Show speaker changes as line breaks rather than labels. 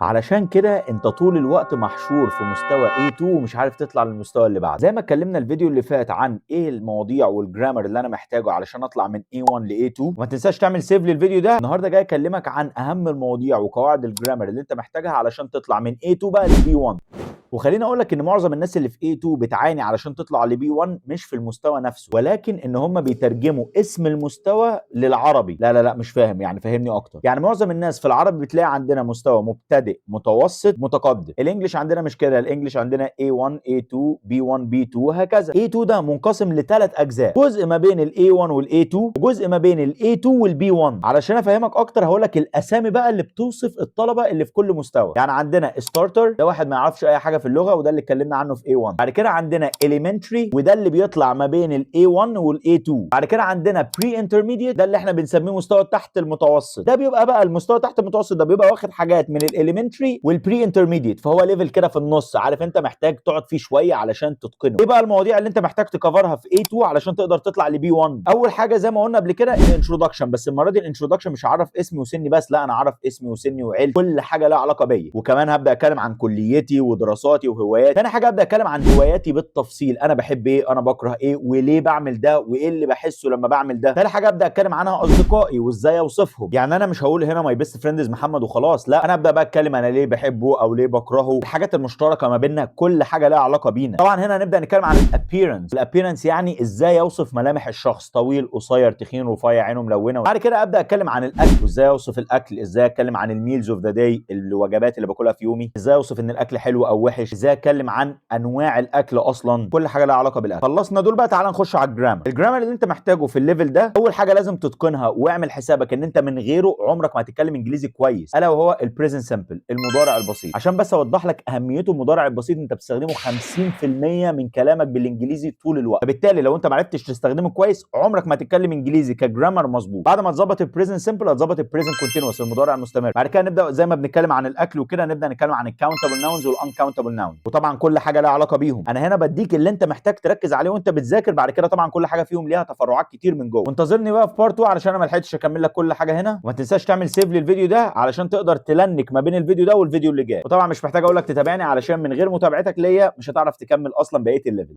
علشان كده انت طول الوقت محشور في مستوى A2 ومش عارف تطلع للمستوى اللي بعده. زي ما اتكلمنا الفيديو اللي فات عن ايه المواضيع والجرامر اللي انا محتاجه علشان اطلع من A1 ل A2، وما تنساش تعمل سيف للفيديو ده. النهارده جاي اكلمك عن اهم المواضيع وقواعد الجرامر اللي انت محتاجها علشان تطلع من A2 بقى ل B1. وخليني اقول لك ان معظم الناس اللي في A2 بتعاني علشان تطلع ل B1 مش في المستوى نفسه، ولكن ان هم بيترجموا اسم المستوى للعربي. لا مش فاهم، يعني فهمني اكتر. يعني معظم الناس في العربي بتلاقي عندنا مستوى مبتدئ متوسط متقدم. الانجليش عندنا مش كده، الانجليش عندنا A1 A2 B1 B2 وهكذا. A2 ده منقسم لثلاث اجزاء، جزء ما بين ال A1 وال A2 وجزء ما بين ال A2 وال B1. علشان افهمك اكتر هقول لك الاسامي بقى اللي بتوصف الطلبه اللي في كل مستوى. يعني عندنا ستارتر، ده واحد ما يعرفش اي حاجه في اللغه وده اللي اتكلمنا عنه في A1. بعد كده عندنا elementary وده اللي بيطلع ما بين ال A1 وال A2. بعد كده عندنا pre intermediate، ده اللي احنا بنسميه مستوى تحت المتوسط. ده بيبقى بقى المستوى تحت المتوسط ده بيبقى واخد حاجات من الاليمنتري والبري انترميديت، فهو ليفل كده في النص، عارف انت محتاج تقعد فيه شويه علشان تتقنه. ايه بقى المواضيع اللي انت محتاج تكفرها في A2 علشان تقدر تطلع ل B1؟ اول حاجه زي ما قلنا قبل كده الانترودكشن، بس المره دي الانترودكشن مش هعرف اسمي وسني بس، لا انا هعرف اسمي وسني وعيلتي، كل حاجه لها علاقه بيا. وكمان هبدا اتكلم عن كليتي ودراساتي وهواياتي. تاني حاجه ابدا اتكلم عن هواياتي بالتفصيل، انا بحب ايه، انا بكره ايه، وليه بعمل ده، وايه اللي بحسه لما بعمل ده. تالت حاجه ابدا اتكلم عنها اصدقائي وازاي اوصفهم. يعني انا مش هقول هنا ماي بيست فريندز محمد وخلاص، لا انا ابدا بقى اتكلم انا ليه بحبه او ليه بكرهه، الحاجات المشتركه ما بيننا، كل حاجه لها علاقه بينا. طبعا هنا هنبدا نتكلم عن الابييرنس يعني ازاي اوصف ملامح الشخص، طويل قصير تخين رفيع عينه ملونه. بعد كده ابدا اتكلم عن الاكل وازاي اوصف الاكل، ازاي اتكلم عن الميلز اوف ذا داي، الوجبات اللي باكلها في يومي، ازاي اوصف ان الاكل حلو او وحش، ازاي اتكلم عن انواع الاكل اصلا، كل حاجه لها علاقه بالاكل. خلصنا دول بقى، تعال نخش على الجرامر اللي انت محتاجه في الليفل ده. اول حاجه لازم تتقنها واعمل حسابك ان انت من غيره عمرك ما هتتكلم انجليزي كويس، الا وهو البريزنت سمبل، المضارع البسيط. عشان بس اوضح لك اهميته، المضارع البسيط انت بتستخدمه 50% من كلامك بالانجليزي طول الوقت، فبالتالي لو انت ما عرفتش تستخدمه كويس عمرك ما هتتكلم انجليزي كجرامر مظبوط. بعد ما تظبط البريزنت سمبل هتظبط البريزنت كونتينوس، المضارع المستمر. بعد كده نبدا زي ما بنتكلم عن الاكل وكده نبدا نتكلم عن الكاونتبل ناونز والانكاونتبل ناونز، وطبعا كل حاجه لها علاقه بيهم. انا هنا بديك اللي انت محتاج تركز عليه وانت بتذاكر، بعد كده طبعا كل حاجه فيهم ليها تفرعات كتير من جوه. وانتظرني بقى في بارت 2 علشان انا ما لحقتش اكمل لك كل حاجه هنا. وما تنساش تعمل سيف للفيديو ده علشان تقدر تلنك ما بين الفيديو ده والفيديو اللي جاي. وطبعا مش محتاج اقول لك تتابعني علشان من غير متابعتك ليا مش هتعرف تكمل اصلا بقيه الليفل.